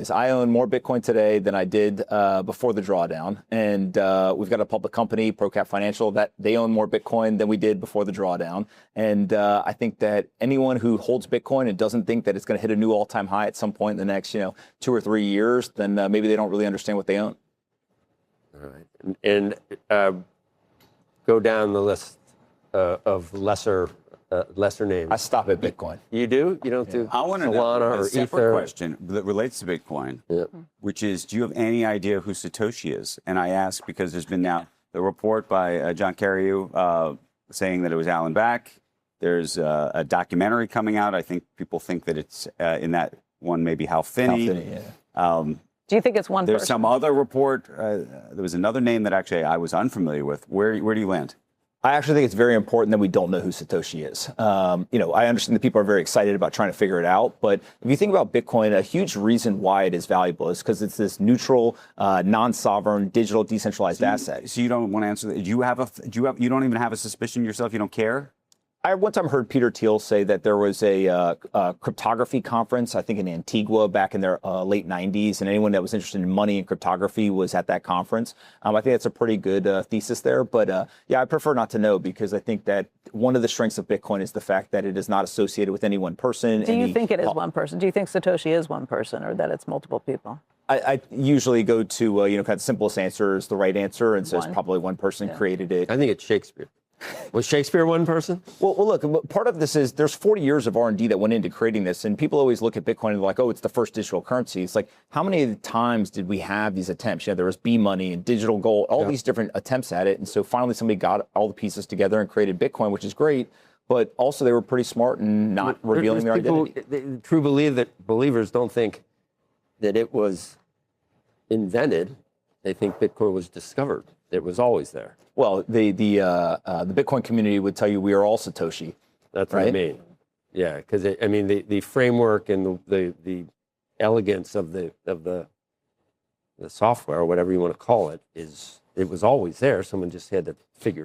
is I own more Bitcoin today than I did before the drawdown. And we've got a public company, ProCap Financial, that they own more Bitcoin than we did before the drawdown. And I think that anyone who holds Bitcoin and doesn't think that it's going to hit a new all-time high at some point in the next, 2 or 3 years, then maybe they don't really understand what they own. All right. And go down the list of lesser names. I stop at Bitcoin. You do? You don't do I want to Solana know a or separate Ether? question that relates to Bitcoin, which is, do you have any idea who Satoshi is? And I ask because there's been now the report by John Carreyrou saying that it was Alan Back. There's a documentary coming out. I think people think that it's in that one, maybe Hal Finney. Do you think it's one There's person? some other report. There was another name that actually I was unfamiliar with. Where do you land? I actually think it's very important that we don't know who Satoshi is. I understand that people are very excited about trying to figure it out, but if you think about Bitcoin, a huge reason why it is valuable is because it's this neutral, non-sovereign, digital, decentralized asset. So you don't want to answer that? You don't even have a suspicion yourself? You don't care? I one time heard Peter Thiel say that there was a cryptography conference, I think in Antigua back in the late 90s, and anyone that was interested in money and cryptography was at that conference. I think that's a pretty good thesis there. But yeah, I prefer not to know because I think that one of the strengths of Bitcoin is the fact that it is not associated with any one person. Do you think it is one person? Do you think Satoshi is one person or that it's multiple people? I usually go to, kind of the simplest answer is the right answer, and so it's probably one person created it. I think it's Shakespeare. Was Shakespeare one person? Well, look, part of this is there's 40 years of R&D that went into creating this, and people always look at Bitcoin and they're like, oh, it's the first digital currency. It's like, how many times did we have these attempts? There was B-money and digital gold, all these different attempts at it, and so finally somebody got all the pieces together and created Bitcoin, which is great, but also they were pretty smart in not revealing their identity. True believers don't think that it was invented. They think Bitcoin was discovered. It was always there. Well, the Bitcoin community would tell you we are all Satoshi. That's what I mean. Yeah, because the framework and the elegance of the software, or whatever you want to call it, it was always there. Someone just had to figure it out.